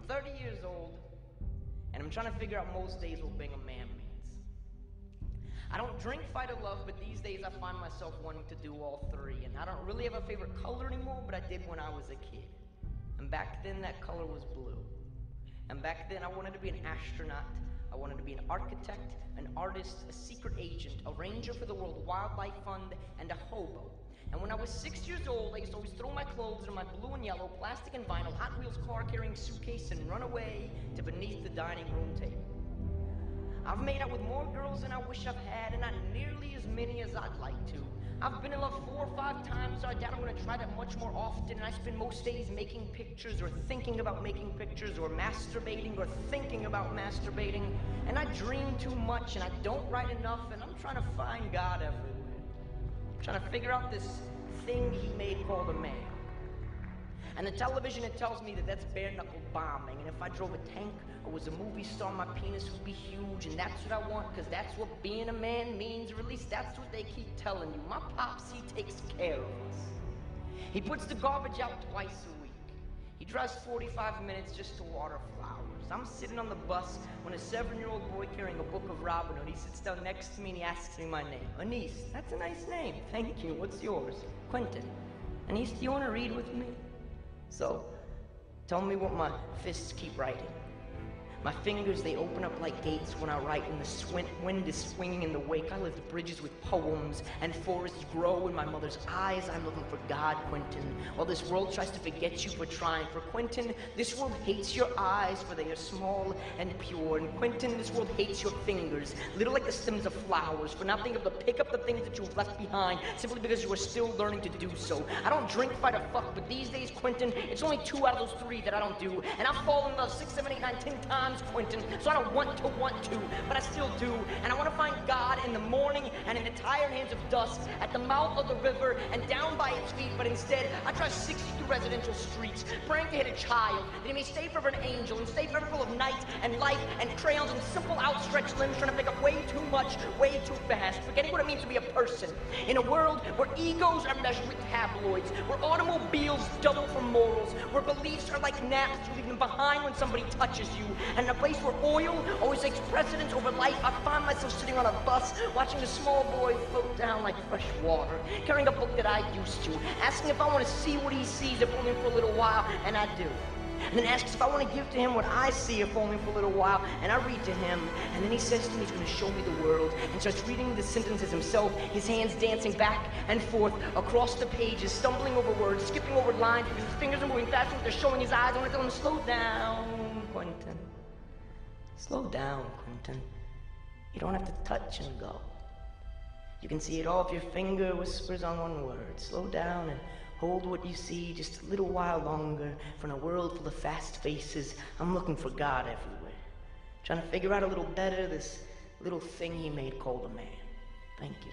30 years old, and I'm trying to figure out most days what being a man means. I don't drink, fight, or love, but these days I find myself wanting to do all three. And I don't really have a favorite color anymore, but I did when I was a kid. And back then that color was blue. And back then I wanted to be an astronaut, I wanted to be an architect, an artist, a secret agent, a ranger for the World Wildlife Fund, and a hobo. And when I was 6 years old, I used to always throw my clothes in my blue and yellow plastic and vinyl Hot Wheels car-carrying suitcase and run away to beneath the dining room table. I've made out with more girls than I wish I've had, and not nearly as many as I'd like to. I've been in love 4 or 5 times, so I doubt I'm gonna try that much more often, and I spend most days making pictures, or thinking about making pictures, or masturbating, or thinking about masturbating, and I dream too much, and I don't write enough, and I'm trying to find God everywhere. I'm trying to figure out this thing he made called a man. And the television, it tells me that that's bare-knuckle bombing, and if I drove a tank or was a movie star, my penis would be huge, and that's what I want, because that's what being a man means, or at least that's what they keep telling you. My pops, he takes care of us. He puts the garbage out twice a week. He drives 45 minutes just to water flowers. I'm sitting on the bus when a 7-year-old boy carrying a book of Robin Hood, he sits down next to me and he asks me my name. Anis, that's a nice name. Thank you. What's yours? Quentin. Anis, do you want to read with me? So, tell me what my fists keep writing. My fingers, they open up like gates when I write, and the wind is swinging in the wake. I lift bridges with poems, and forests grow in my mother's eyes. I'm looking for God, Quentin, while this world tries to forget you for trying. For Quentin, this world hates your eyes, for they are small and pure. And Quentin, this world hates your fingers, little like the stems of flowers, for not being able to pick up the things that you've left behind, simply because you are still learning to do so. I don't drink, fight, or fuck, but these days, Quentin, it's only 2 out of those 3 that I don't do. And I've fallen in love 6, 7, 8, 9, 10 times, Quentin, so I don't want to, but I still do. And I want to find God in the morning and in the tired hands of dusk, at the mouth of the river and down by its feet, but instead I drive 60 through residential streets, praying to hit a child, that he may stay forever an angel and stay forever full of night and life and crayons and simple outstretched limbs, trying to pick up way too much, way too fast, forgetting what it means to be a person. In a world where egos are measured with tabloids, where automobiles double for morals, where beliefs are like naps you leave them behind when somebody touches you, and in a place where oil always takes precedence over life, I find myself sitting on a bus, watching a small boy float down like fresh water, carrying a book that I used to, asking if I want to see what he sees, if only for a little while, and I do. And then asks if I want to give to him what I see, if only for a little while, and I read to him, and then he says to me he's going to show me the world, and starts reading the sentences himself, his hands dancing back and forth across the pages, stumbling over words, skipping over lines, because his fingers are moving faster, they're showing his eyes. I want to tell him, slow down, Quentin. Slow down, Quentin. You don't have to touch and go. You can see it all if your finger whispers on one word. Slow down and hold what you see just a little while longer, for in a world full of fast faces, I'm looking for God everywhere. Trying to figure out a little better this little thing he made called a man. Thank you.